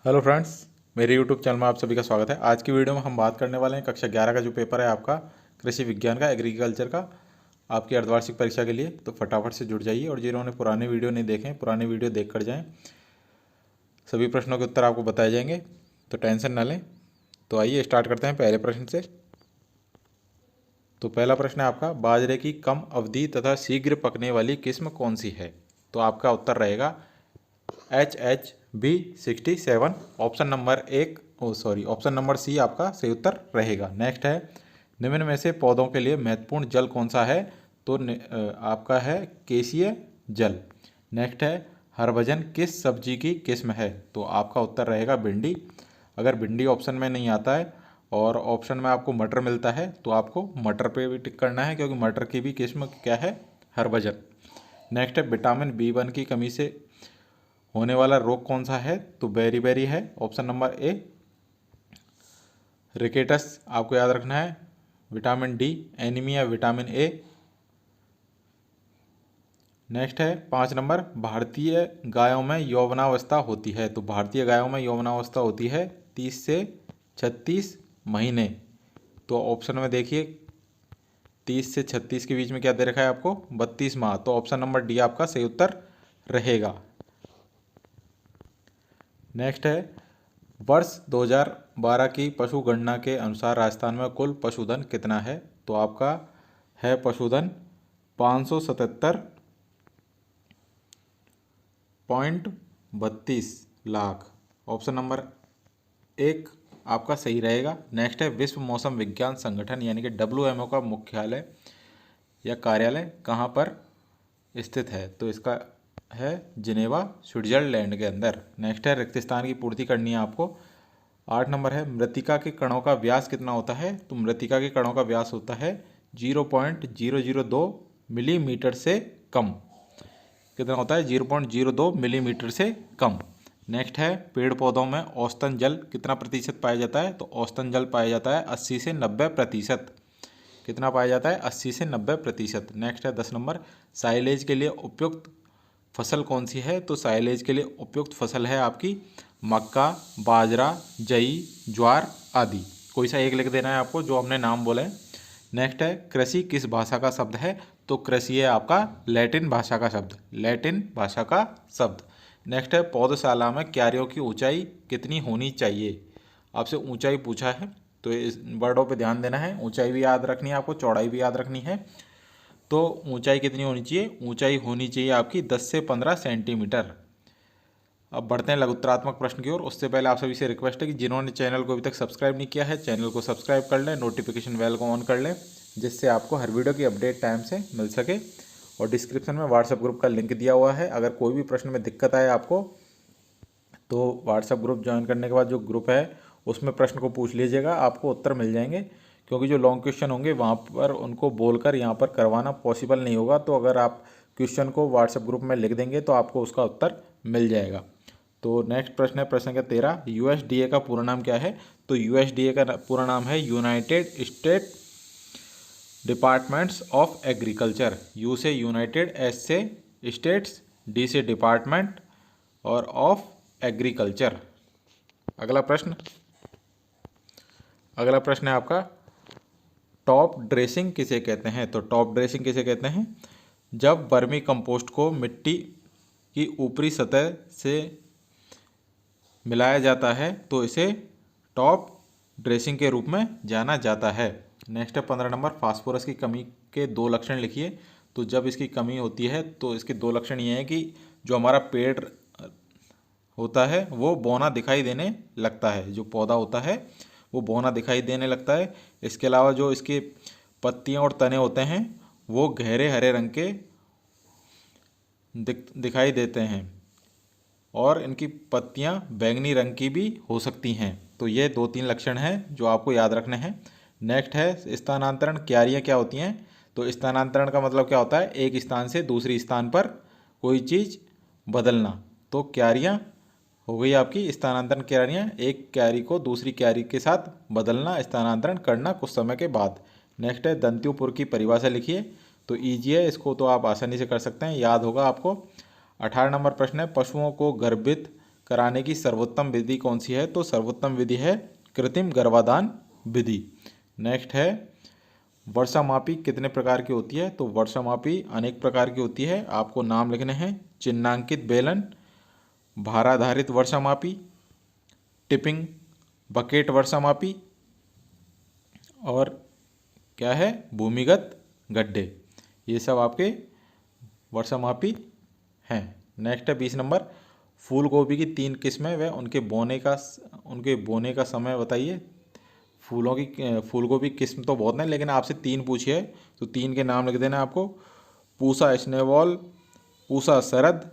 Hello friends, मेरे YouTube channel में आप सभी का स्वागत है। आज की वीडियो में हम बात करने वाले हैं कक्षा 11 का जो पेपर है आपका कृषि विज्ञान का, एग्रीकल्चर का, आपकी अर्धवार्षिक परीक्षा के लिए। तो फटाफट से जुड़ जाइए और जिन्होंने पुराने वीडियो नहीं देखे पुराने वीडियो देख कर जाएँ। सभी प्रश्नों के उत्तर आपको बताए जाएंगे, तो टेंशन ना लें। तो आइए स्टार्ट करते हैं पहले प्रश्न से। तो पहला प्रश्न है आपका, बाजरे की कम अवधि तथा शीघ्र पकने वाली किस्म कौन सी है? तो आपका उत्तर रहेगा HHB67। ऑप्शन नंबर सी आपका सही उत्तर रहेगा। नेक्स्ट है, निम्न में से पौधों के लिए महत्वपूर्ण जल कौन सा है? तो आपका है केसीय जल। नेक्स्ट है, हरभजन किस सब्जी की किस्म है? तो आपका उत्तर रहेगा भिंडी। अगर भिंडी ऑप्शन में नहीं आता है और ऑप्शन में आपको मटर मिलता है तो आपको मटर पे भी टिक करना है, क्योंकि मटर की भी किस्म क्या है? हरभजन। नेक्स्ट है, विटामिन B1 की कमी से होने वाला रोग कौन सा है? तो बेरी है। ऑप्शन नंबर ए रिकेटस आपको याद रखना है। Vitamin D anaemia vitamin A. Next है 5 नंबर, भारतीय गायों में यौवनावस्था होती है। तो भारतीय गायों में यौवनावस्था होती है 30 से 36 महीने। तो ऑप्शन में देखिए 30 से 36 के बीच में क्या दे रखा है आपको? 32 माह। तो ऑप्शन नंबर डी आपका सही उत्तर रहेगा। नेक्स्ट है, वर्ष 2012 की पशु गणना के अनुसार राजस्थान में कुल पशुधन कितना है? तो आपका है पशुधन 577.32 लाख। ऑप्शन नंबर एक आपका सही रहेगा। नेक्स्ट है, विश्व मौसम विज्ञान संगठन यानी कि WMO का मुख्यालय या कार्यालय कहाँ पर स्थित है? तो इसका है जिनेवा, स्विट्जरलैंड के अंदर। नेक्स्ट है, रिक्त स्थान की पूर्ति करनी है आपको। 8 नंबर है, मृत्तिका के कणों का व्यास कितना होता है? तो मृत्तिका के कणों का व्यास होता है 0.002 मिलीमीटर से कम। कितना होता है? 0.02 मिलीमीटर से कम। नेक्स्ट है, पेड़ पौधों में औसतन जल कितना प्रतिशत पाया जाता है? तो औसतन जल पाया जाता है 80 से 90%। कितना पाया जाता है? 80 से 90%। नेक्स्ट है 10 नंबर, साइलेज के लिए उपयुक्त फसल कौन सी है? तो साइलेज के लिए उपयुक्त फसल है आपकी मक्का, बाजरा, जई, ज्वार आदि। कोई सा एक लिख देना है आपको जो हमने नाम बोले। नेक्स्ट है, कृषि किस भाषा का शब्द है? तो कृषि है आपका लैटिन भाषा का शब्द, लैटिन भाषा का शब्द। नेक्स्ट है, पौधशाला में क्यारियों की ऊंचाई कितनी होनी चाहिए? आपसे ऊंचाई पूछा है तो इस वर्डों पे ध्यान देना है। ऊंचाई भी याद रखनी है आपको, चौड़ाई भी याद रखनी है। तो ऊंचाई कितनी होनी चाहिए? ऊंचाई होनी चाहिए आपकी 10 से 15 सेंटीमीटर। अब बढ़ते हैं लघुत्तरात्मक प्रश्न की ओर। उससे पहले आप सभी से रिक्वेस्ट है कि जिन्होंने चैनल को अभी तक सब्सक्राइब नहीं किया है, चैनल को सब्सक्राइब कर लें, नोटिफिकेशन बेल को ऑन कर लें, जिससे आपको हर वीडियो की अपडेट टाइम से मिल सके। और डिस्क्रिप्शन में व्हाट्सएप ग्रुप का लिंक दिया हुआ है। अगर कोई भी प्रश्न में दिक्कत आए आपको तो व्हाट्सएप ग्रुप ज्वाइन करने के बाद जो ग्रुप है उसमें प्रश्न को पूछ लीजिएगा, आपको उत्तर मिल जाएंगे। क्योंकि जो लॉन्ग क्वेश्चन होंगे वहाँ पर उनको बोलकर यहाँ पर करवाना पॉसिबल नहीं होगा। तो अगर आप क्वेश्चन को व्हाट्सएप ग्रुप में लिख देंगे तो आपको उसका उत्तर मिल जाएगा। तो नेक्स्ट प्रश्न है प्रश्न संख्या 13, USDA का पूरा नाम क्या है? तो USDA का पूरा नाम है United state departments of agriculture. You से यूनाइटेड, एस से स्टेट्स, डी से डिपार्टमेंट और ऑफ एग्रीकल्चर। अगला प्रश्न है आपका, टॉप ड्रेसिंग किसे कहते हैं? तो टॉप ड्रेसिंग किसे कहते हैं? जब वर्मी कंपोस्ट को मिट्टी की ऊपरी सतह से मिलाया जाता है तो इसे टॉप ड्रेसिंग के रूप में जाना जाता है। नेक्स्ट है 15 नंबर, फास्फोरस की कमी के 2 लक्षण लिखिए। तो जब इसकी कमी होती है तो इसके 2 लक्षण ये हैं कि जो हमारा पेड़ होता है वो बौना दिखाई देने लगता है, जो पौधा होता है वो बौना दिखाई देने लगता है। इसके अलावा जो इसके पत्तियां और तने होते हैं वो गहरे हरे रंग के दिखाई देते हैं और इनकी पत्तियां बैंगनी रंग की भी हो सकती हैं। तो ये 2-3 लक्षण हैं जो आपको याद रखने हैं। नेक्स्ट है स्थानांतरण, क्यारियाँ क्या होती हैं? तो स्थानांतरण का मतलब क्या होता है? एक स्थान से दूसरी स्थान पर कोई चीज़ बदलना। तो क्यारियाँ हो गई आपकी स्थानांतरण क्यारियाँ, एक क्यारी को दूसरी क्यारी के साथ बदलना, स्थानांतरण करना कुछ समय के बाद। नेक्स्ट है दंत्युपुर की परिभाषा लिखिए। तो ईजी है, इसको तो आप आसानी से कर सकते हैं, याद होगा आपको। 18 नंबर प्रश्न है, पशुओं को गर्भित कराने की सर्वोत्तम विधि कौन सी है? तो सर्वोत्तम विधि है कृत्रिम गर्भाधान विधि। नेक्स्ट है वर्षामापी कितने प्रकार की होती है? तो वर्षामापी अनेक प्रकार की होती है। आपको नाम लिखने हैं चिन्हांकित बेलन, भाराधारित वर्षामापी, टिपिंग बकेट वर्षामापी और क्या है भूमिगत गड्ढे। ये सब आपके वर्षामापी हैं। नेक्स्ट है 20 नंबर, फूल गोभी की 3 किस्में व उनके बोने का समय बताइए। फूल गोभी किस्म तो बहुत हैं लेकिन आपसे 3 पूछी है तो 3 के नाम लिख देना आपको। पूसा स्नेवॉल, पूसा शरद,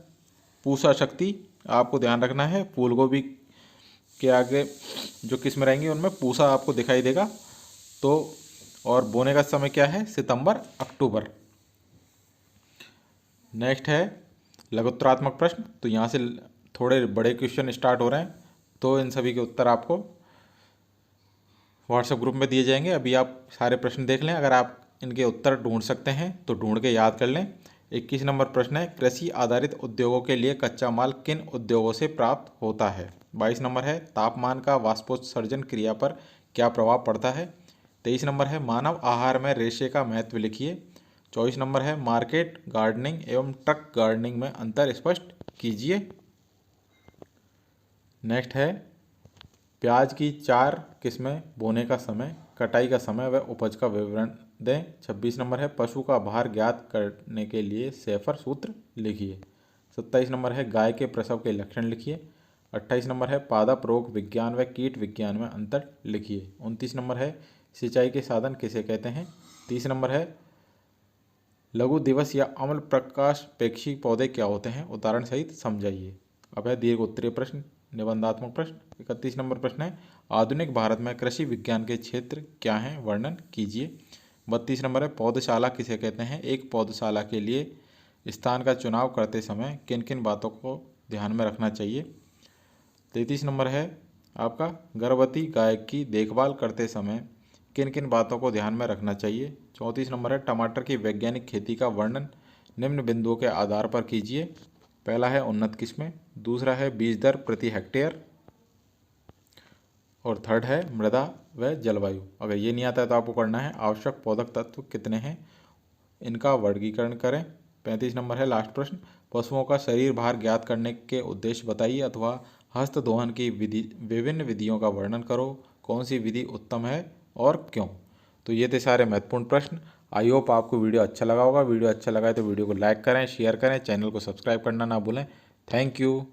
पूसा शक्ति। आपको ध्यान रखना है फूल गोभी के आगे जो किस्म रहेंगी उनमें पूसा आपको दिखाई देगा। तो और बोने का समय क्या है? सितंबर अक्टूबर। नेक्स्ट है लघुत्तरात्मक प्रश्न। तो यहाँ से थोड़े बड़े क्वेश्चन स्टार्ट हो रहे हैं तो इन सभी के उत्तर आपको व्हाट्सएप ग्रुप में दिए जाएंगे। अभी आप सारे प्रश्न देख लें, अगर आप इनके उत्तर ढूंढ सकते हैं तो ढूंढ के याद कर लें। 21 नंबर प्रश्न है कृषि आधारित उद्योगों के लिए कच्चा माल किन उद्योगों से प्राप्त होता है? 22 नंबर है तापमान का वाष्पोत्सर्जन क्रिया पर क्या प्रभाव पड़ता है? 23 नंबर है मानव आहार में रेशे का महत्व लिखिए। 24 नंबर है मार्केट गार्डनिंग एवं ट्रक गार्डनिंग में अंतर स्पष्ट कीजिए। नेक्स्ट है प्याज की 4 किस्में, बोने का समय, कटाई का समय व उपज का विवरण दें। 26 नंबर है पशु का भार ज्ञात करने के लिए सेफर सूत्र लिखिए। 27 नंबर है गाय के प्रसव के लक्षण लिखिए। 28 नंबर है पादप रोग विज्ञान व कीट विज्ञान में अंतर लिखिए। 29 नंबर है सिंचाई के साधन किसे कहते हैं? 30 नंबर है लघु दिवस या अम्ल प्रकाशपेक्षी पौधे क्या होते हैं? उदाहरण सहित समझाइए। अब है दीर्घ उत्तरीय प्रश्न, निबंधात्मक प्रश्न। 31 नंबर प्रश्न है आधुनिक भारत में कृषि विज्ञान के क्षेत्र क्या हैं? वर्णन कीजिए। 32 नंबर है पौधशाला किसे कहते हैं? एक पौधशाला के लिए स्थान का चुनाव करते समय किन किन बातों को ध्यान में रखना चाहिए? 33 नंबर है आपका गर्भवती गाय की देखभाल करते समय किन किन बातों को ध्यान में रखना चाहिए? 34 नंबर है टमाटर की वैज्ञानिक खेती का वर्णन निम्न बिंदुओं के आधार पर कीजिए। पहला है उन्नत किस्में, दूसरा है बीज दर प्रति हेक्टेयर और थर्ड है मृदा व जलवायु। अगर ये नहीं आता है तो आपको करना है आवश्यक पोषक तत्व कितने हैं, इनका वर्गीकरण करें। 35 नंबर है लास्ट प्रश्न पशुओं का शरीर भार ज्ञात करने के उद्देश्य बताइए अथवा हस्त दोहन की विभिन्न विधियों का वर्णन करो। कौन सी विधि उत्तम है और क्यों? तो ये थे सारे महत्वपूर्ण प्रश्न। आई होप आपको वीडियो अच्छा लगा होगा। वीडियो अच्छा लगा है तो वीडियो को लाइक करें, शेयर करें, चैनल को सब्सक्राइब करना ना भूलें। Thank you.